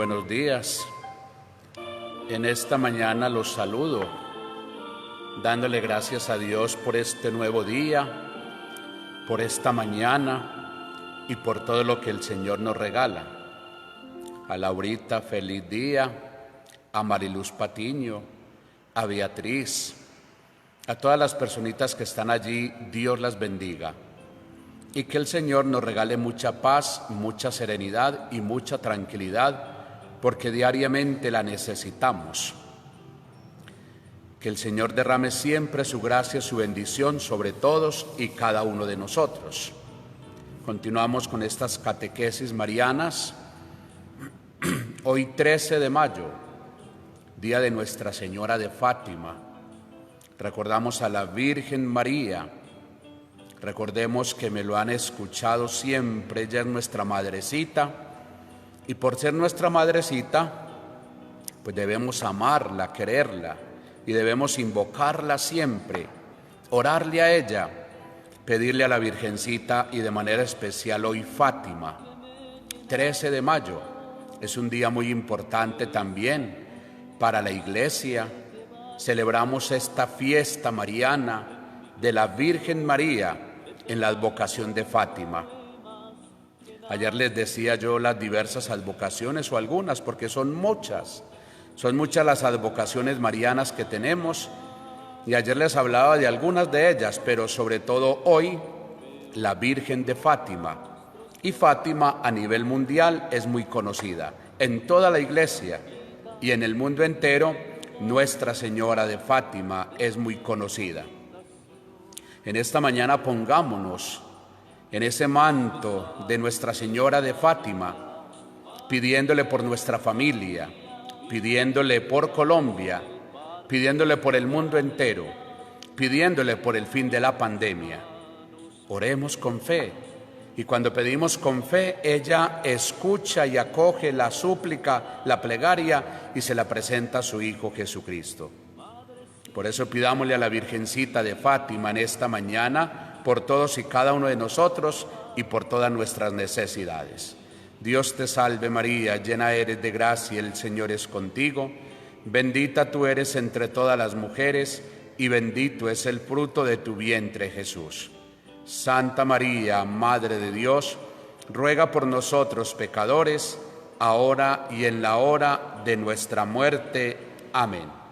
buenos días. En esta mañana los saludo, dándole gracias a Dios por este nuevo día, por esta mañana y por todo lo que el Señor nos regala. A Laurita, feliz día, a Mariluz Patiño, a Beatriz, a todas las personitas que están allí, Dios las bendiga. Y que el Señor nos regale mucha paz, mucha serenidad y mucha tranquilidad, porque diariamente la necesitamos. Que el Señor derrame siempre su gracia, su bendición sobre todos y cada uno de nosotros. Continuamos con estas catequesis marianas. Hoy 13 de mayo, día de Nuestra Señora de Fátima. Recordamos a la Virgen María. Recordemos que me lo han escuchado siempre, ella es nuestra madrecita, y por ser nuestra madrecita, pues debemos amarla, quererla, y debemos invocarla siempre, orarle a ella, pedirle a la Virgencita, y de manera especial hoy Fátima. 13 de mayo es un día muy importante también para la Iglesia. Celebramos esta fiesta mariana de la Virgen María en la advocación de Fátima. Ayer les decía yo las diversas advocaciones o algunas, porque son muchas las advocaciones marianas que tenemos, y ayer les hablaba de algunas de ellas, pero sobre todo hoy, la Virgen de Fátima. Y Fátima a nivel mundial es muy conocida, en toda la Iglesia y en el mundo entero, Nuestra Señora de Fátima es muy conocida. En esta mañana pongámonos en ese manto de Nuestra Señora de Fátima, pidiéndole por nuestra familia, pidiéndole por Colombia, pidiéndole por el mundo entero, pidiéndole por el fin de la pandemia. Oremos con fe, y cuando pedimos con fe, ella escucha y acoge la súplica, la plegaria, y se la presenta a su Hijo Jesucristo. Por eso pidámosle a la Virgencita de Fátima en esta mañana por todos y cada uno de nosotros y por todas nuestras necesidades. Dios te salve María, llena eres de gracia, el Señor es contigo. Bendita tú eres entre todas las mujeres y bendito es el fruto de tu vientre Jesús. Santa María, Madre de Dios, ruega por nosotros pecadores, ahora y en la hora de nuestra muerte. Amén.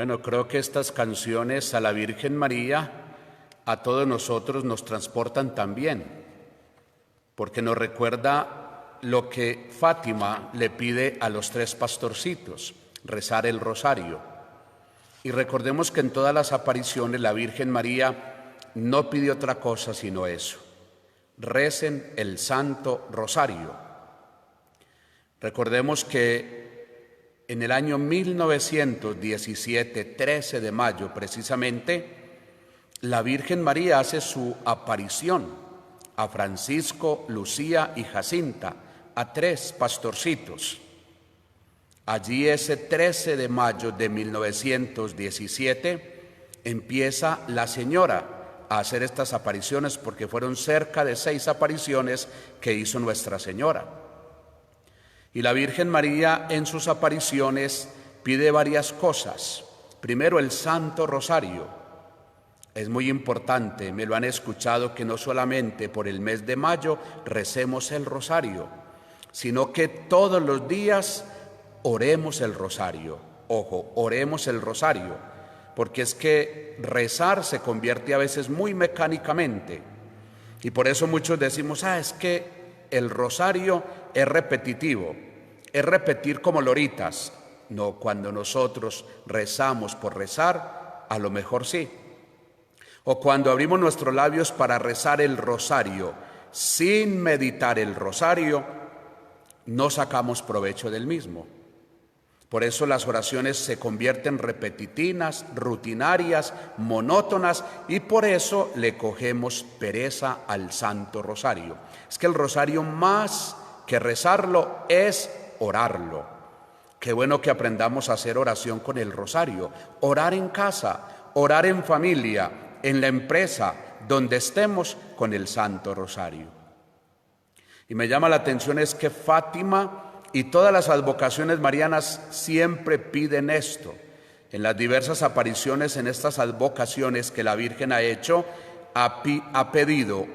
Bueno, creo que estas canciones a la Virgen María, a todos nosotros nos transportan también, porque nos recuerda lo que Fátima le pide a los 3 pastorcitos, rezar el rosario. Y recordemos que en todas las apariciones la Virgen María no pide otra cosa sino eso: recen el Santo Rosario. Recordemos que en el año 1917, 13 de mayo precisamente, la Virgen María hace su aparición a Francisco, Lucía y Jacinta, a 3 pastorcitos. Allí ese 13 de mayo de 1917 empieza la señora a hacer estas apariciones, porque fueron cerca de 6 apariciones que hizo Nuestra Señora. Y la Virgen María en sus apariciones pide varias cosas. Primero, el Santo Rosario. Es muy importante, me lo han escuchado, que no solamente por el mes de mayo recemos el rosario, sino que todos los días oremos el rosario. Ojo, oremos el rosario, porque es que rezar se convierte a veces muy mecánicamente. Y por eso muchos decimos, es que el rosario es repetitivo, es repetir como loritas. No, cuando nosotros rezamos por rezar, a lo mejor sí. O cuando abrimos nuestros labios para rezar el rosario sin meditar el rosario, no sacamos provecho del mismo. Por eso las oraciones se convierten repetitivas, rutinarias, monótonas, y por eso le cogemos pereza al Santo Rosario. Es que el rosario, más que rezarlo, es orarlo. Qué bueno que aprendamos a hacer oración con el rosario, orar en casa, orar en familia, en la empresa, donde estemos, con el Santo Rosario. Y me llama la atención es que Fátima y todas las advocaciones marianas siempre piden esto. En las diversas apariciones, en estas advocaciones que la Virgen ha hecho, ha pedido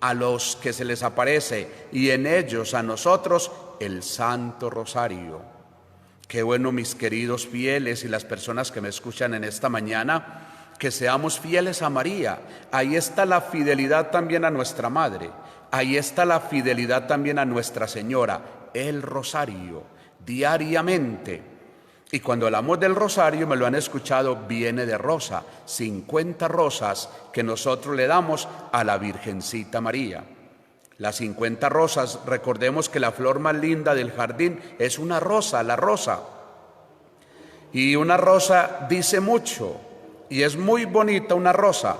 a los que se les aparece, y en ellos a nosotros, el Santo Rosario. Qué bueno, mis queridos fieles y las personas que me escuchan en esta mañana, que seamos fieles a María. Ahí está la fidelidad también a nuestra Madre. Ahí está la fidelidad también a Nuestra Señora, el rosario, diariamente. Y cuando hablamos del rosario, me lo han escuchado, viene de rosa, 50 rosas que nosotros le damos a la Virgencita María. Las 50 rosas, recordemos que la flor más linda del jardín es una rosa, la rosa. Y una rosa dice mucho, y es muy bonita una rosa.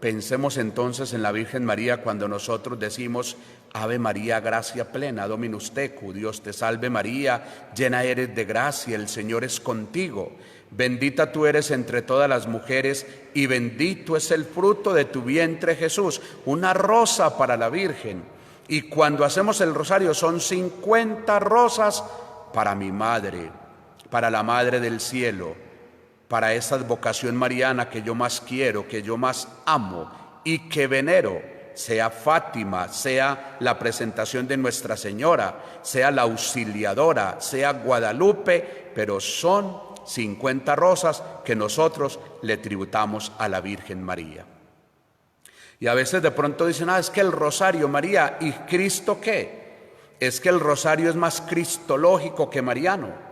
Pensemos entonces en la Virgen María cuando nosotros decimos: Ave María, gracia plena, Dominus tecum, Dios te salve María, llena eres de gracia, el Señor es contigo. Bendita tú eres entre todas las mujeres y bendito es el fruto de tu vientre, Jesús. Una rosa para la Virgen. Y cuando hacemos el rosario son 50 rosas para mi madre, para la Madre del Cielo, para esa vocación mariana que yo más quiero, que yo más amo y que venero, sea Fátima, sea la presentación de Nuestra Señora, sea la Auxiliadora, sea Guadalupe, pero son 50 rosas que nosotros le tributamos a la Virgen María. Y a veces de pronto dicen: es que el rosario, María, ¿y Cristo qué? Es que el rosario es más cristológico que mariano.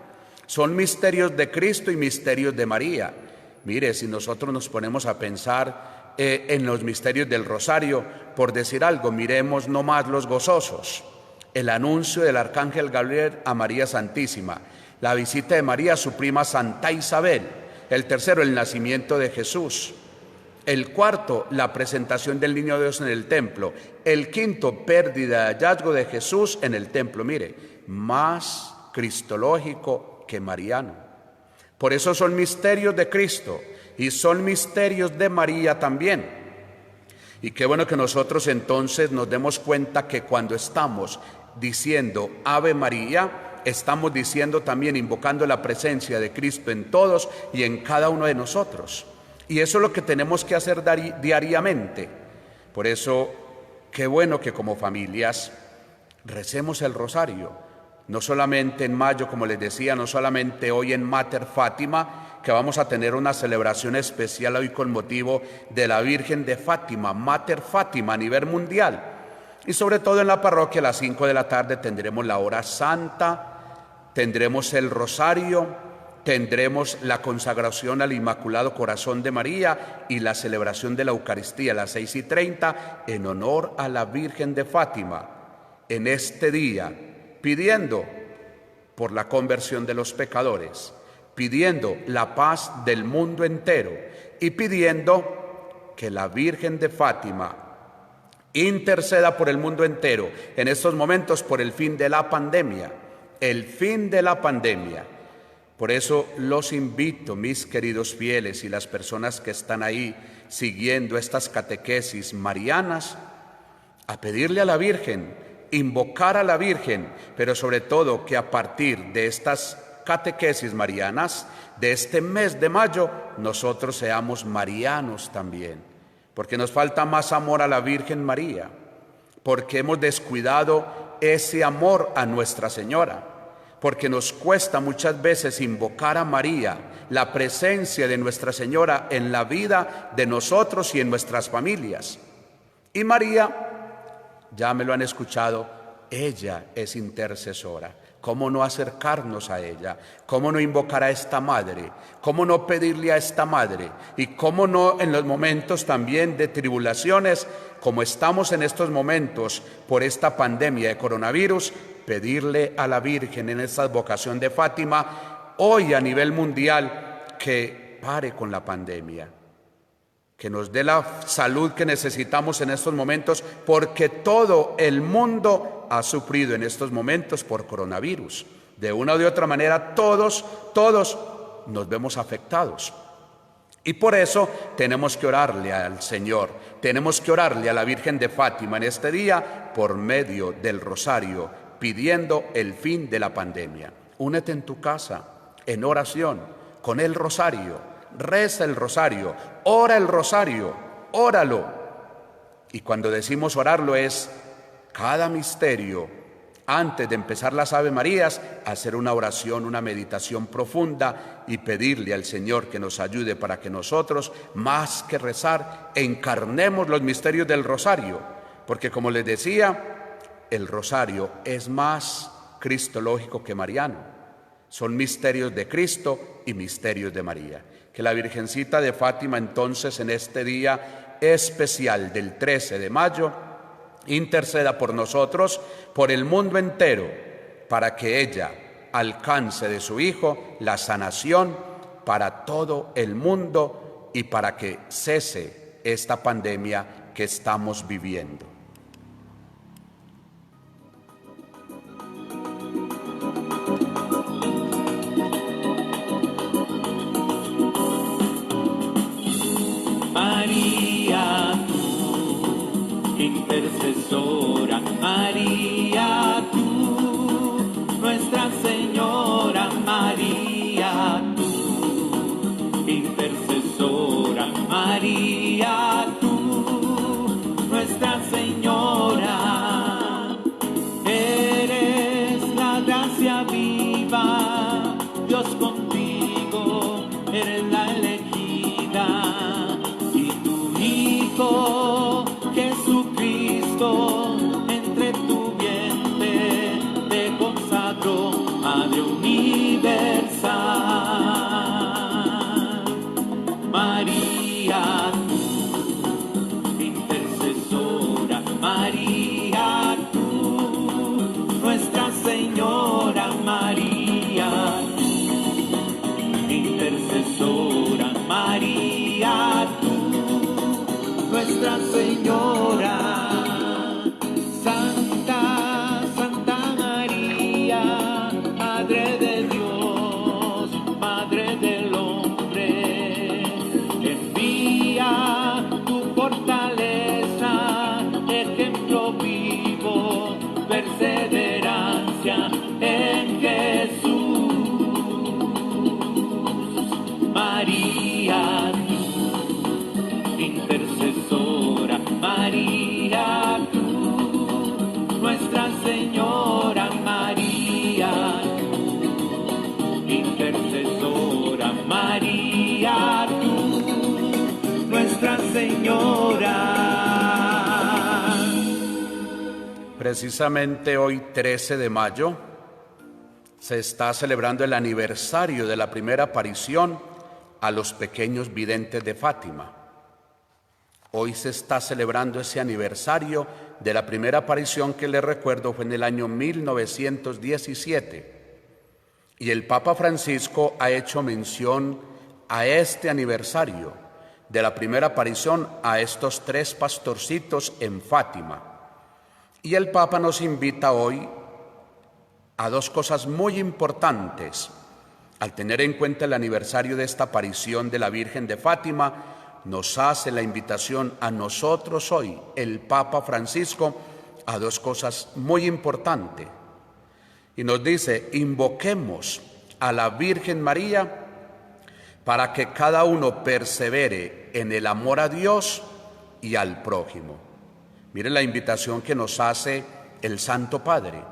Son misterios de Cristo y misterios de María. Mire, si nosotros nos ponemos a pensar en los misterios del rosario, por decir algo, miremos nomás los gozosos: el anuncio del arcángel Gabriel a María Santísima, la visita de María a su prima Santa Isabel; el tercero, el nacimiento de Jesús; el cuarto, la presentación del niño Dios en el templo; el quinto, pérdida, hallazgo de Jesús en el templo. Mire, más cristológico que mariano. Por eso son misterios de Cristo y son misterios de María también. Y qué bueno que nosotros entonces nos demos cuenta que cuando estamos diciendo Ave María, estamos diciendo también, invocando la presencia de Cristo en todos y en cada uno de nosotros. Y eso es lo que tenemos que hacer diariamente. Por eso, qué bueno que como familias recemos el rosario. No solamente en mayo, como les decía, no solamente hoy en Mater Fátima, que vamos a tener una celebración especial hoy con motivo de la Virgen de Fátima, Mater Fátima a nivel mundial. Y sobre todo en la parroquia a las 5 de la tarde tendremos la hora santa, tendremos el rosario, tendremos la consagración al Inmaculado Corazón de María y la celebración de la Eucaristía a las 6:30 en honor a la Virgen de Fátima. En este día, pidiendo por la conversión de los pecadores, pidiendo la paz del mundo entero y pidiendo que la Virgen de Fátima interceda por el mundo entero en estos momentos por el fin de la pandemia, el fin de la pandemia. Por eso los invito, mis queridos fieles y las personas que están ahí siguiendo estas catequesis marianas, a pedirle a la Virgen, invocar a la Virgen, pero sobre todo que a partir de estas catequesis marianas, de este mes de mayo, nosotros seamos marianos también, porque nos falta más amor a la Virgen María, porque hemos descuidado ese amor a Nuestra Señora, porque nos cuesta muchas veces invocar a María, la presencia de Nuestra Señora en la vida de nosotros y en nuestras familias. Y María, ya me lo han escuchado, ella es intercesora. ¿Cómo no acercarnos a ella? ¿Cómo no invocar a esta madre? ¿Cómo no pedirle a esta madre? Y cómo no en los momentos también de tribulaciones, como estamos en estos momentos por esta pandemia de coronavirus, pedirle a la Virgen en esta advocación de Fátima, hoy a nivel mundial, que pare con la pandemia, que nos dé la salud que necesitamos en estos momentos, porque todo el mundo ha sufrido en estos momentos por coronavirus. De una o de otra manera, todos nos vemos afectados. Y por eso tenemos que orarle al Señor, tenemos que orarle a la Virgen de Fátima en este día por medio del rosario, pidiendo el fin de la pandemia. Únete en tu casa en oración con el rosario, reza el rosario, ora el rosario, óralo. Y cuando decimos orarlo es cada misterio, antes de empezar las Ave Marías, hacer una oración, una meditación profunda y pedirle al Señor que nos ayude para que nosotros, más que rezar, encarnemos los misterios del rosario. Porque como les decía, el rosario es más cristológico que mariano. Son misterios de Cristo y misterios de María. Que la Virgencita de Fátima entonces en este día especial del 13 de mayo interceda por nosotros, por el mundo entero, para que ella alcance de su Hijo la sanación para todo el mundo y para que cese esta pandemia que estamos viviendo. María, intercesora, María, tú, Nuestra Señora, María, tú, intercesora, María, tú, Nuestra Señora, eres la gracia viva, Dios contigo, eres la elegida, y tu Hijo Jesucristo, entre tu vientre te consagro, Madre universal. María, tú, intercesora, María, tú, Nuestra Señora, María, tú, intercesora, María, tú, Nuestra Señora. Santa, Santa María, Madre de Dios, Madre del hombre, envía tu fortaleza, ejemplo vivo, perseverancia en Jesús. María, tú, intercesora, María, Nuestra Señora. Precisamente hoy, 13 de mayo, se está celebrando el aniversario de la primera aparición a los pequeños videntes de Fátima. Hoy se está celebrando ese aniversario de la primera aparición que les recuerdo fue en el año 1917. Y el Papa Francisco ha hecho mención a este aniversario de la primera aparición a estos 3 pastorcitos en Fátima. Y el Papa nos invita hoy a 2 cosas muy importantes. Al tener en cuenta el aniversario de esta aparición de la Virgen de Fátima, nos hace la invitación a nosotros hoy, el Papa Francisco, a 2 cosas muy importantes. Y nos dice, invoquemos a la Virgen María para que cada uno persevere en el amor a Dios y al prójimo. Miren la invitación que nos hace el Santo Padre,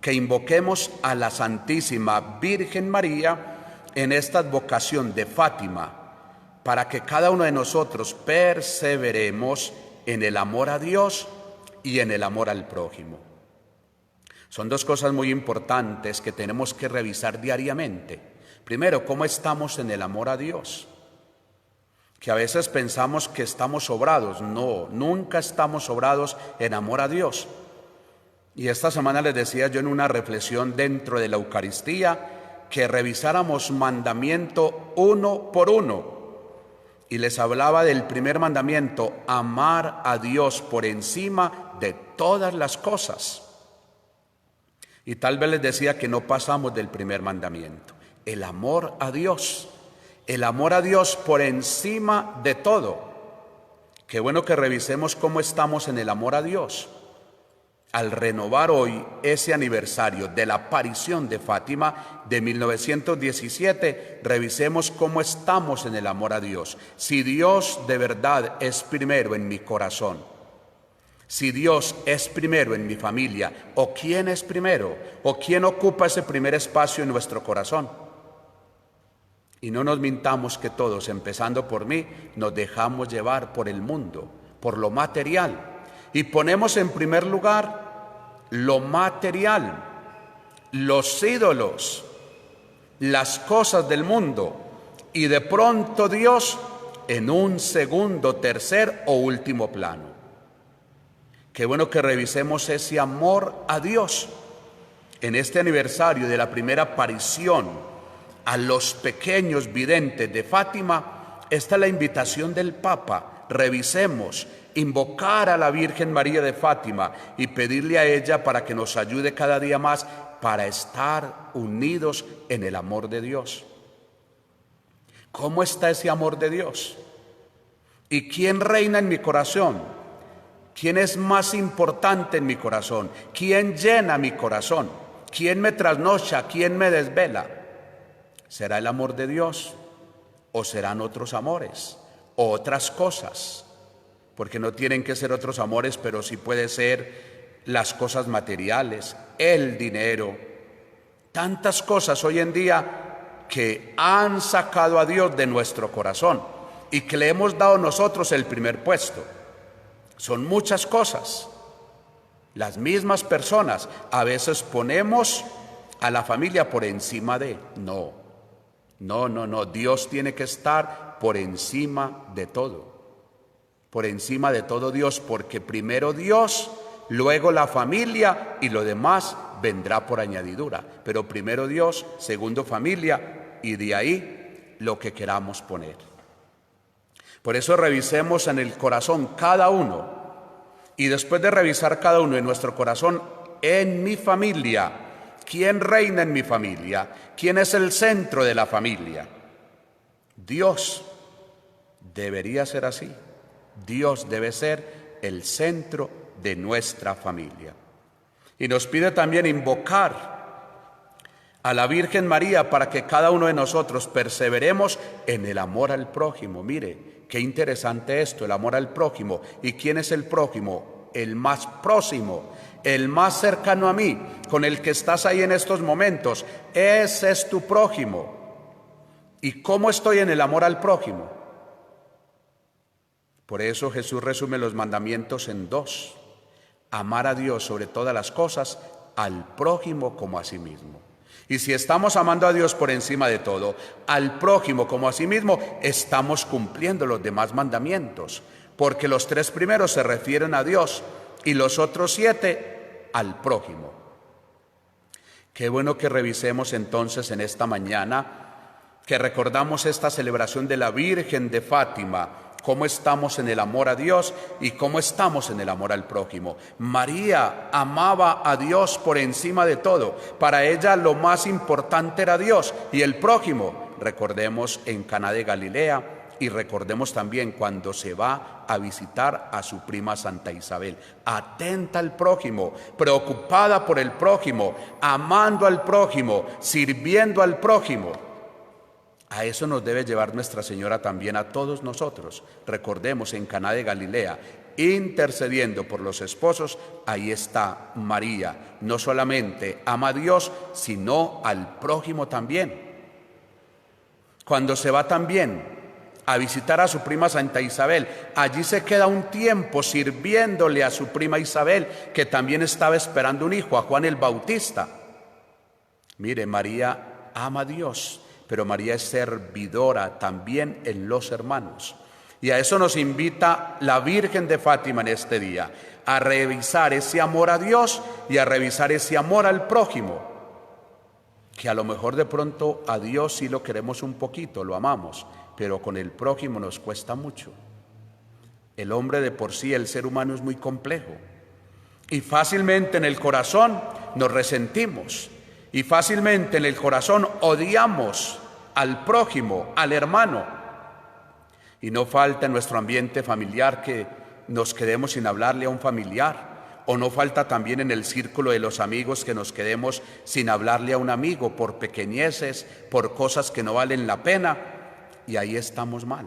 que invoquemos a la Santísima Virgen María en esta advocación de Fátima, para que cada uno de nosotros perseveremos en el amor a Dios y en el amor al prójimo. Son 2 cosas muy importantes que tenemos que revisar diariamente. Primero, ¿cómo estamos en el amor a Dios? Que a veces pensamos que estamos sobrados. No, nunca estamos sobrados en amor a Dios. Y esta semana les decía yo en una reflexión dentro de la Eucaristía que revisáramos mandamiento uno por uno. Y les hablaba del primer mandamiento, amar a Dios por encima de todas las cosas. Y tal vez les decía que no pasamos del primer mandamiento, el amor a Dios por encima de todo. Qué bueno que revisemos cómo estamos en el amor a Dios. Al renovar hoy ese aniversario de la aparición de Fátima de 1917, revisemos cómo estamos en el amor a Dios. Si Dios de verdad es primero en mi corazón, si Dios es primero en mi familia, o quién es primero, o quién ocupa ese primer espacio en nuestro corazón. Y no nos mintamos que todos, empezando por mí, nos dejamos llevar por el mundo, por lo material. Y ponemos en primer lugar lo material, los ídolos, las cosas del mundo, y de pronto Dios en un segundo, tercer o último plano. Qué bueno que revisemos ese amor a Dios. En este aniversario de la primera aparición a los pequeños videntes de Fátima, está la invitación del Papa. Revisemos, invocar a la Virgen María de Fátima y pedirle a ella para que nos ayude cada día más para estar unidos en el amor de Dios. ¿Cómo está ese amor de Dios? ¿Y quién reina en mi corazón? ¿Quién es más importante en mi corazón? ¿Quién llena mi corazón? ¿Quién me trasnocha? ¿Quién me desvela? ¿Será el amor de Dios? ¿O serán otros amores? ¿O otras cosas? Porque no tienen que ser otros amores, pero sí puede ser las cosas materiales, el dinero. Tantas cosas hoy en día que han sacado a Dios de nuestro corazón y que le hemos dado nosotros el primer puesto. Son muchas cosas. Las mismas personas a veces ponemos a la familia por encima de. No. Dios tiene que estar por encima de todo. Por encima de todo Dios, porque primero Dios, luego la familia y lo demás vendrá por añadidura. Pero primero Dios, segundo familia y de ahí lo que queramos poner. Por eso revisemos en el corazón cada uno. Y después de revisar cada uno en nuestro corazón, en mi familia, ¿quién reina en mi familia? ¿Quién es el centro de la familia? Dios. Debería ser así. Dios debe ser el centro de nuestra familia. Y nos pide también invocar a la Virgen María para que cada uno de nosotros perseveremos en el amor al prójimo. Mire, qué interesante esto, el amor al prójimo. ¿Y quién es el prójimo? El más próximo, el más cercano a mí, con el que estás ahí en estos momentos. Ese es tu prójimo. ¿Y cómo estoy en el amor al prójimo? Por eso Jesús resume los mandamientos en dos: amar a Dios sobre todas las cosas, al prójimo como a sí mismo. Y si estamos amando a Dios por encima de todo, al prójimo como a sí mismo, estamos cumpliendo los demás mandamientos, porque los 3 primeros se refieren a Dios y los otros 7 al prójimo. Qué bueno que revisemos entonces en esta mañana, que recordamos esta celebración de la Virgen de Fátima, cómo estamos en el amor a Dios y cómo estamos en el amor al prójimo. María amaba a Dios por encima de todo. Para ella lo más importante era Dios y el prójimo. Recordemos en Caná de Galilea y recordemos también cuando se va a visitar a su prima Santa Isabel. Atenta al prójimo, preocupada por el prójimo, amando al prójimo, sirviendo al prójimo. A eso nos debe llevar Nuestra Señora también a todos nosotros. Recordemos en Caná de Galilea, intercediendo por los esposos, ahí está María. No solamente ama a Dios, sino al prójimo también. Cuando se va también a visitar a su prima Santa Isabel, allí se queda un tiempo sirviéndole a su prima Isabel, que también estaba esperando un hijo, a Juan el Bautista. Mire, María ama a Dios, pero María es servidora también en los hermanos. Y a eso nos invita la Virgen de Fátima en este día, a revisar ese amor a Dios y a revisar ese amor al prójimo, que a lo mejor de pronto a Dios sí lo queremos un poquito, lo amamos, pero con el prójimo nos cuesta mucho. El hombre de por sí, el ser humano, es muy complejo, y fácilmente en el corazón nos resentimos, y fácilmente en el corazón odiamos al prójimo, al hermano. Y no falta en nuestro ambiente familiar que nos quedemos sin hablarle a un familiar, o no falta también en el círculo de los amigos que nos quedemos sin hablarle a un amigo por pequeñeces, por cosas que no valen la pena, y ahí estamos mal.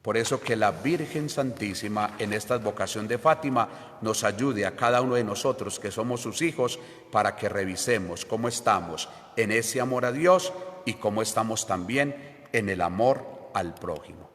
Por eso que la Virgen Santísima en esta advocación de Fátima nos ayude a cada uno de nosotros que somos sus hijos, para que revisemos cómo estamos en ese amor a Dios y cómo estamos también en el amor al prójimo.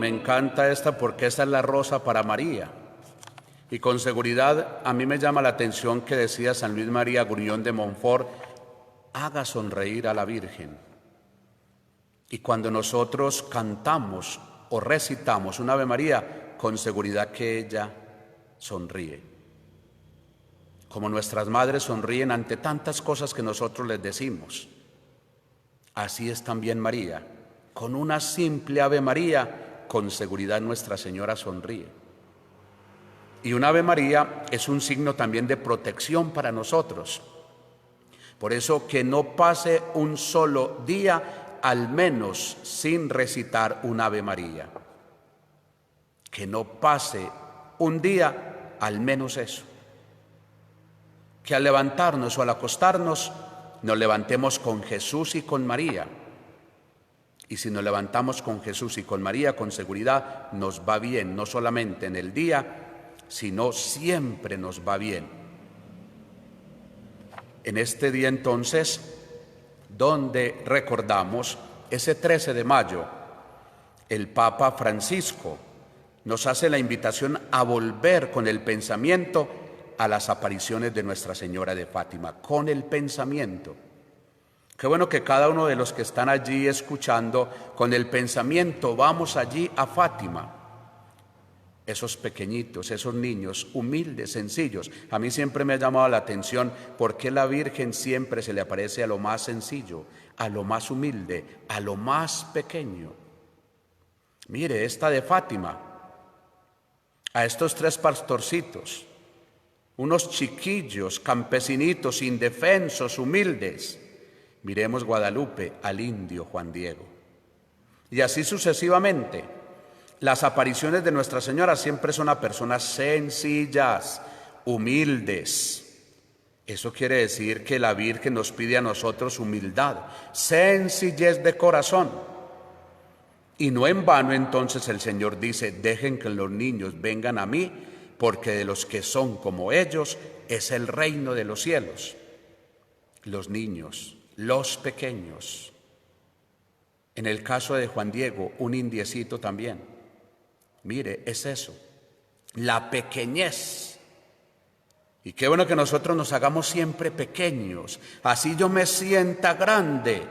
Me encanta esta porque esta es la rosa para María. Y con seguridad a mí me llama la atención que decía San Luis María Griñón de Montfort: haga sonreír a la Virgen. Y cuando nosotros cantamos o recitamos un Ave María, con seguridad que ella sonríe. como nuestras madres sonríen ante tantas cosas que nosotros les decimos, así es también María. Con una simple Ave María, con seguridad Nuestra Señora sonríe. Y un Ave María es un signo también de protección para nosotros. Por eso que no pase un solo día, al menos sin recitar un Ave María. Que no pase un día, al menos eso. Que al levantarnos o al acostarnos, nos levantemos con Jesús y con María. Y si nos levantamos con Jesús y con María, con seguridad nos va bien, no solamente en el día, sino siempre nos va bien. En este día entonces, donde recordamos ese 13 de mayo, el Papa Francisco nos hace la invitación a volver con el pensamiento a las apariciones de Nuestra Señora de Fátima, con el pensamiento. Qué bueno que cada uno de los que están allí escuchando, con el pensamiento vamos allí a Fátima. Esos pequeñitos, esos niños humildes, sencillos. A mí siempre me ha llamado la atención por qué la Virgen siempre se le aparece a lo más sencillo, a lo más humilde, a lo más pequeño. Mire, esta de Fátima, a estos 3 pastorcitos, unos chiquillos, campesinitos, indefensos, humildes. Miremos Guadalupe al indio Juan Diego. Y así sucesivamente. Las apariciones de Nuestra Señora siempre son a personas sencillas, humildes. Eso quiere decir que la Virgen nos pide a nosotros humildad, sencillez de corazón. Y no en vano entonces el Señor dice, dejen que los niños vengan a mí, porque de los que son como ellos es el reino de los cielos. Los niños, los pequeños. En el caso de Juan Diego, un indiecito también. Mire, es eso, la pequeñez. Y qué bueno que nosotros nos hagamos siempre pequeños, así yo me sienta grande.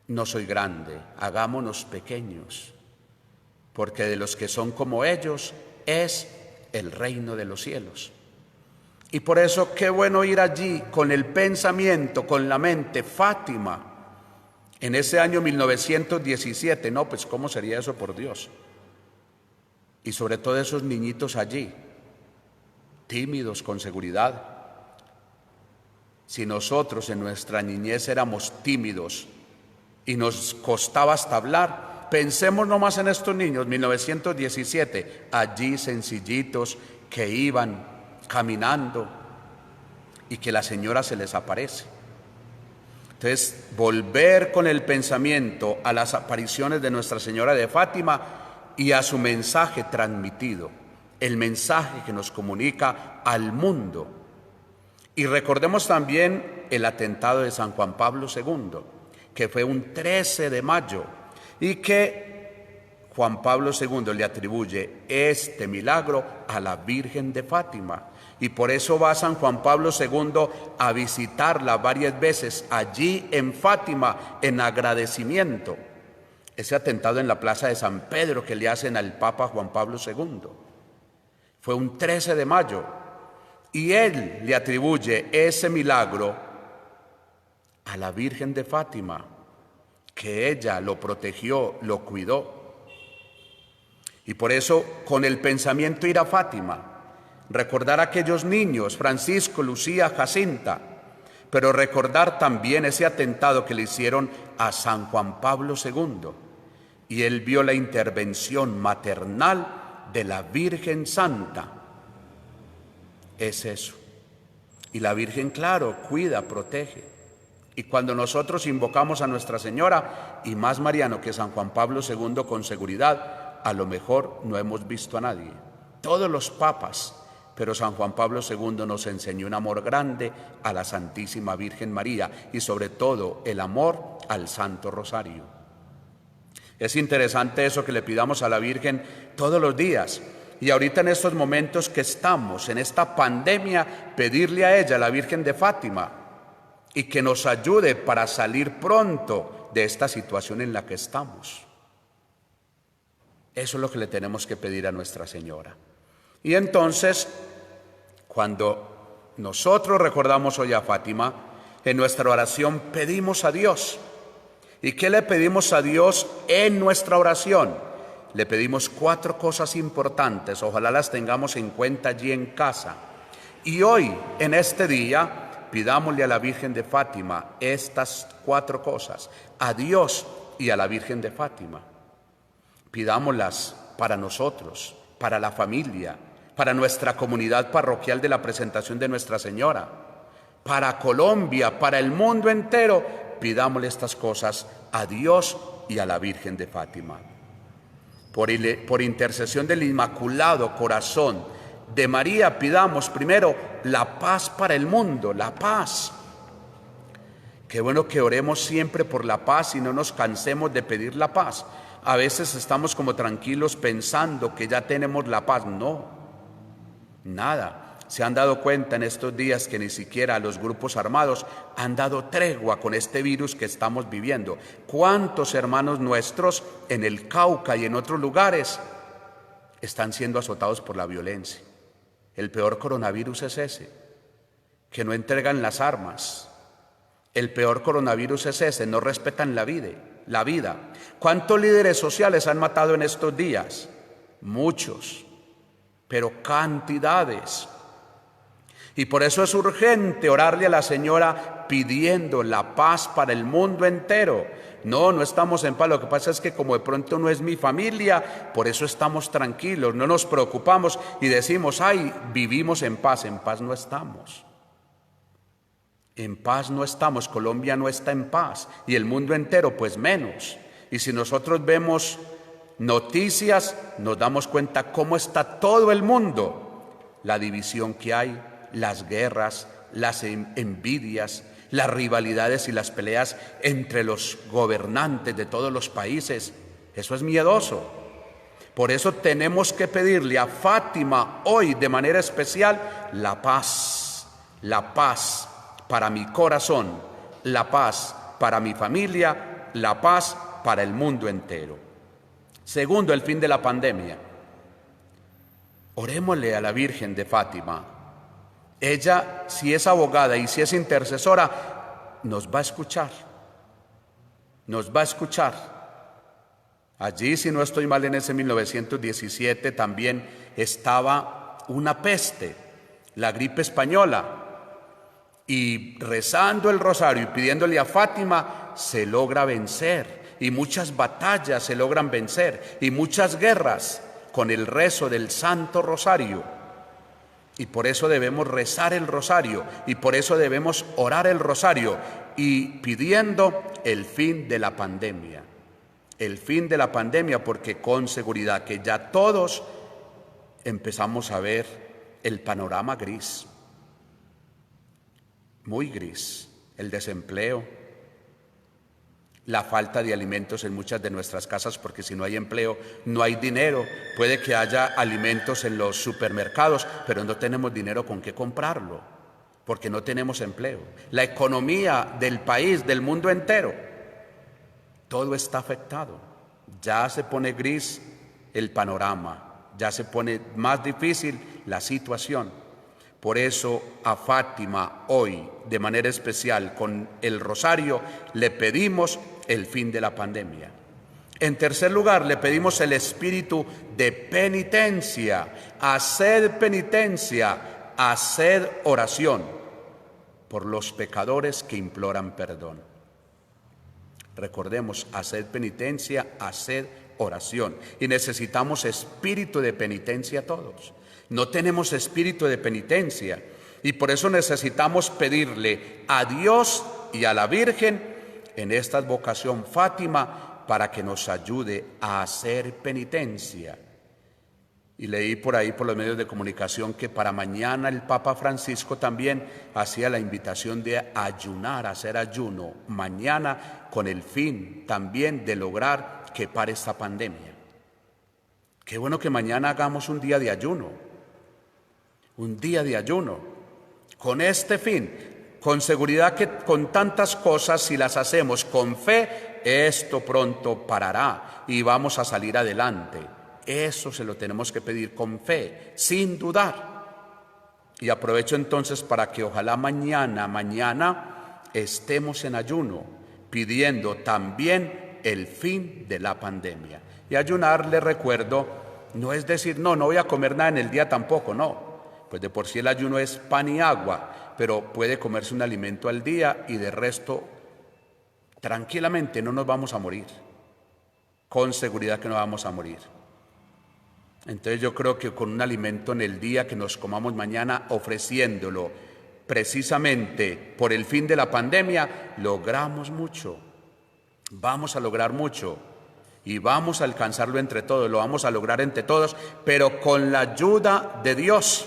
No soy grande, hagámonos pequeños, porque de los que son como ellos es el reino de los cielos. Y por eso qué bueno ir allí con el pensamiento, con la mente, Fátima, en ese año 1917, no, pues ¿cómo sería eso por Dios? Y sobre todo esos niñitos allí, tímidos con seguridad. Si nosotros en nuestra niñez éramos tímidos y nos costaba hasta hablar, pensemos nomás en estos niños, 1917, allí sencillitos que iban caminando y que la Señora se les aparece. Entonces, volver con el pensamiento a las apariciones de Nuestra Señora de Fátima y a su mensaje transmitido, el mensaje que nos comunica al mundo. Y recordemos también el atentado de San Juan Pablo II, que fue un 13 de mayo, y que Juan Pablo II le atribuye este milagro a la Virgen de Fátima. Y por eso va San Juan Pablo II a visitarla varias veces allí en Fátima en agradecimiento. Ese atentado en la plaza de San Pedro que le hacen al Papa Juan Pablo II fue un 13 de mayo y él le atribuye ese milagro a la Virgen de Fátima, que ella lo protegió, lo cuidó. Y por eso con el pensamiento ir a Fátima, recordar a aquellos niños, Francisco, Lucía, Jacinta, pero recordar también ese atentado que le hicieron a San Juan Pablo II. Y él vio la intervención maternal de la Virgen Santa. Es eso. Y la Virgen, claro, cuida, protege. Y cuando nosotros invocamos a Nuestra Señora, y más mariano que San Juan Pablo II con seguridad, a lo mejor no hemos visto a nadie. Todos los papas, pero San Juan Pablo II nos enseñó un amor grande a la Santísima Virgen María y sobre todo el amor al Santo Rosario. Es interesante eso que le pidamos a la Virgen todos los días. Y ahorita en estos momentos que estamos, en esta pandemia, pedirle a ella, la Virgen de Fátima, y que nos ayude para salir pronto de esta situación en la que estamos. Eso es lo que le tenemos que pedir a Nuestra Señora. Y entonces, cuando nosotros recordamos hoy a Fátima, en nuestra oración pedimos a Dios. ¿Y qué le pedimos a Dios en nuestra oración? Le pedimos 4 cosas importantes, ojalá las tengamos en cuenta allí en casa. Y hoy, en este día, pidámosle a la Virgen de Fátima estas 4 cosas, a Dios y a la Virgen de Fátima. Pidámoslas para nosotros, para la familia, para nuestra comunidad parroquial de la Presentación de Nuestra Señora, para Colombia, para el mundo entero. Pidámosle estas cosas a Dios y a la Virgen de Fátima. Por intercesión del Inmaculado Corazón de María, pidamos primero la paz para el mundo, la paz. Qué bueno que oremos siempre por la paz y no nos cansemos de pedir la paz. A veces estamos como tranquilos pensando que ya tenemos la paz. No, nada. Se han dado cuenta en estos días que ni siquiera los grupos armados han dado tregua con este virus que estamos viviendo. ¿Cuántos hermanos nuestros en el Cauca y en otros lugares están siendo azotados por la violencia? El peor coronavirus es ese, que no entregan las armas. El peor coronavirus es ese, no respetan la vida. ¿Cuántos líderes sociales han matado en estos días? Muchos, pero cantidades. Y por eso es urgente orarle a la Señora pidiendo la paz para el mundo entero. No estamos en paz, lo que pasa es que como de pronto no es mi familia, por eso estamos tranquilos, no nos preocupamos y decimos, ay, vivimos en paz no estamos. En paz no estamos, Colombia no está en paz y el mundo entero pues menos. Y si nosotros vemos noticias, nos damos cuenta cómo está todo el mundo, la división que hay, las guerras, las envidias, las rivalidades y las peleas entre los gobernantes de todos los países. Eso es miedoso. Por eso tenemos que pedirle a Fátima hoy de manera especial la paz para mi corazón, la paz para mi familia, la paz para el mundo entero. Segundo, el fin de la pandemia. Orémosle a la Virgen de Fátima. Ella, si es abogada y si es intercesora, nos va a escuchar. Nos va a escuchar. Allí, si no estoy mal, en ese 1917 también estaba una peste, la gripe española. Y rezando el rosario y pidiéndole a Fátima, se logra vencer. Y muchas batallas se logran vencer. Y muchas guerras con el rezo del Santo Rosario. Y por eso debemos rezar el rosario, y por eso debemos orar el rosario, y pidiendo el fin de la pandemia. El fin de la pandemia, porque con seguridad que ya todos empezamos a ver el panorama gris, muy gris, el desempleo, la falta de alimentos en muchas de nuestras casas, porque si no hay empleo, no hay dinero. Puede que haya alimentos en los supermercados, pero no tenemos dinero con qué comprarlo, porque no tenemos empleo. La economía del país, del mundo entero, todo está afectado. Ya se pone gris el panorama, ya se pone más difícil la situación. Por eso a Fátima hoy, de manera especial con el rosario, le pedimos el fin de la pandemia. En tercer lugar, le pedimos el espíritu de penitencia. Haced penitencia, haced oración por los pecadores que imploran perdón. Recordemos, haced penitencia, haced oración. Y necesitamos espíritu de penitencia todos. No tenemos espíritu de penitencia y por eso necesitamos pedirle a Dios y a la Virgen en esta advocación Fátima para que nos ayude a hacer penitencia. Y leí por ahí por los medios de comunicación que para mañana el Papa Francisco también hacía la invitación de ayunar, hacer ayuno mañana con el fin también de lograr que pare esta pandemia. Qué bueno que mañana hagamos un día de ayuno. Un día de ayuno, con este fin, con seguridad que con tantas cosas, si las hacemos con fe, esto pronto parará y vamos a salir adelante. Eso se lo tenemos que pedir con fe, sin dudar. Y aprovecho entonces para que ojalá mañana estemos en ayuno, pidiendo también el fin de la pandemia. Y ayunar, les recuerdo, no es decir, no voy a comer nada en el día tampoco, no. Pues de por sí el ayuno es pan y agua, pero puede comerse un alimento al día y de resto, tranquilamente no nos vamos a morir. Con seguridad que no vamos a morir. Entonces yo creo que con un alimento en el día que nos comamos mañana, ofreciéndolo precisamente por el fin de la pandemia, logramos mucho. Vamos a lograr mucho y vamos a alcanzarlo entre todos, lo vamos a lograr entre todos, pero con la ayuda de Dios.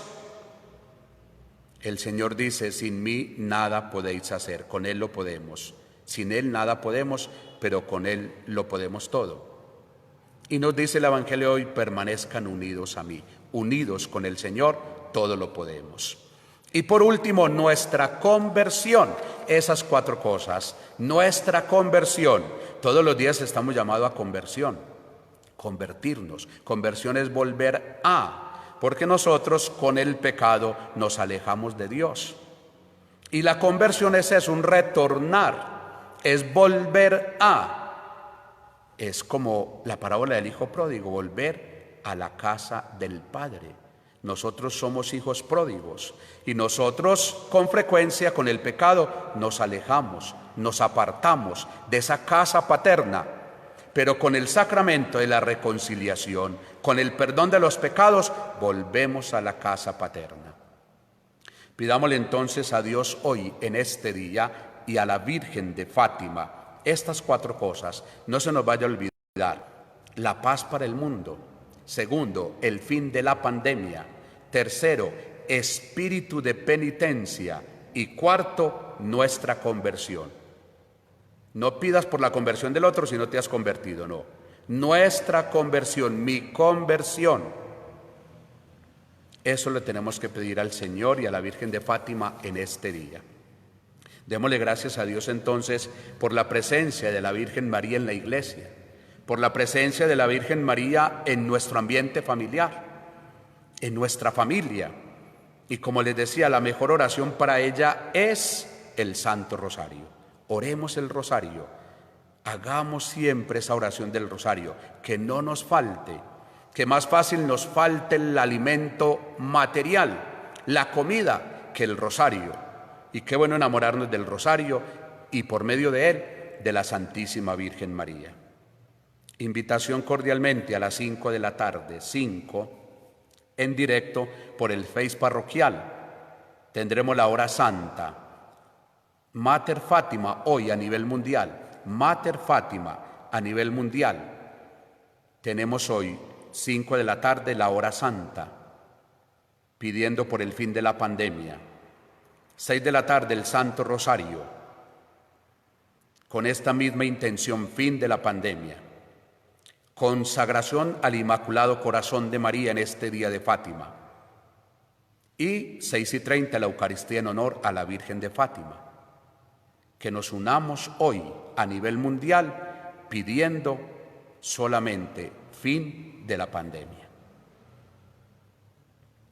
El Señor dice, sin mí nada podéis hacer, con Él lo podemos. Sin Él nada podemos, pero con Él lo podemos todo. Y nos dice el Evangelio hoy, permanezcan unidos a mí. Unidos con el Señor, todo lo podemos. Y por último, nuestra conversión. Esas 4 cosas. Nuestra conversión. Todos los días estamos llamados a conversión. Convertirnos. Conversión es volver a. Porque nosotros con el pecado nos alejamos de Dios. Y la conversión es eso, un retornar. Es volver a. Es como la parábola del hijo pródigo, volver a la casa del Padre. Nosotros somos hijos pródigos y nosotros con frecuencia con el pecado nos alejamos, nos apartamos de esa casa paterna, pero con el sacramento de la reconciliación, con el perdón de los pecados, volvemos a la casa paterna. Pidámosle entonces a Dios hoy, en este día, y a la Virgen de Fátima, estas 4 cosas, no se nos vaya a olvidar. La paz para el mundo. Segundo, el fin de la pandemia. Tercero, espíritu de penitencia. Y cuarto, nuestra conversión. No pidas por la conversión del otro si no te has convertido, no. Nuestra conversión, mi conversión. Eso le tenemos que pedir al Señor y a la Virgen de Fátima en este día. Démosle gracias a Dios entonces por la presencia de la Virgen María en la iglesia, por la presencia de la Virgen María en nuestro ambiente familiar, en nuestra familia. Y como les decía, la mejor oración para ella es el Santo Rosario. Oremos el Rosario, hagamos siempre esa oración del Rosario, que no nos falte, que más fácil nos falte el alimento material, la comida, que el Rosario. Y qué bueno enamorarnos del Rosario y por medio de él, de la Santísima Virgen María. Invitación cordialmente a las 5 de la tarde, 5, en directo por el Face parroquial. Tendremos la hora santa. Mater Fátima hoy a nivel mundial. Mater Fátima a nivel mundial. Tenemos hoy, 5 de la tarde, la hora santa, pidiendo por el fin de la pandemia. 6 de la tarde, el Santo Rosario, con esta misma intención, fin de la pandemia. Consagración al Inmaculado Corazón de María en este día de Fátima. Y 6:30, la Eucaristía en honor a la Virgen de Fátima. Que nos unamos hoy a nivel mundial pidiendo solamente fin de la pandemia.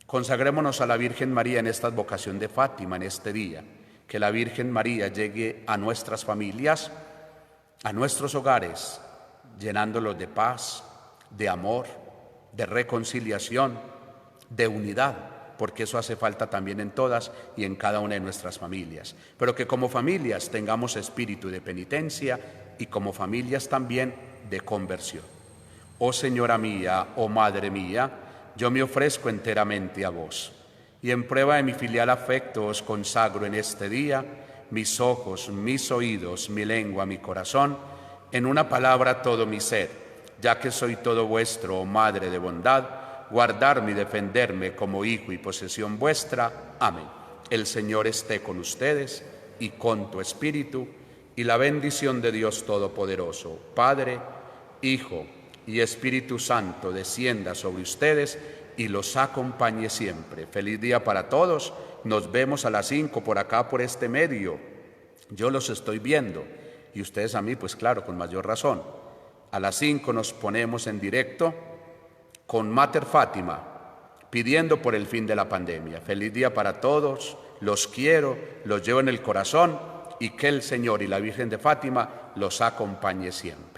Consagrémonos a la Virgen María en esta vocación de Fátima, en este día. Que la Virgen María llegue a nuestras familias, a nuestros hogares, llenándolos de paz, de amor, de reconciliación, de unidad, porque eso hace falta también en todas y en cada una de nuestras familias. Pero que como familias tengamos espíritu de penitencia y como familias también de conversión. Oh Señora mía, oh Madre mía, yo me ofrezco enteramente a vos, y en prueba de mi filial afecto os consagro en este día mis ojos, mis oídos, mi lengua, mi corazón, en una palabra todo mi ser, ya que soy todo vuestro, oh Madre de bondad, guardarme y defenderme como hijo y posesión vuestra. Amén. El Señor esté con ustedes y con tu espíritu, y la bendición de Dios Todopoderoso, Padre, Hijo y Espíritu Santo, descienda sobre ustedes y los acompañe siempre. Feliz día para todos. Nos vemos a las 5 por acá, por este medio. Yo los estoy viendo y ustedes a mí, pues claro, con mayor razón. A las 5 nos ponemos en directo con Mater Fátima pidiendo por el fin de la pandemia. Feliz día para todos, los quiero, los llevo en el corazón y que el Señor y la Virgen de Fátima los acompañe siempre.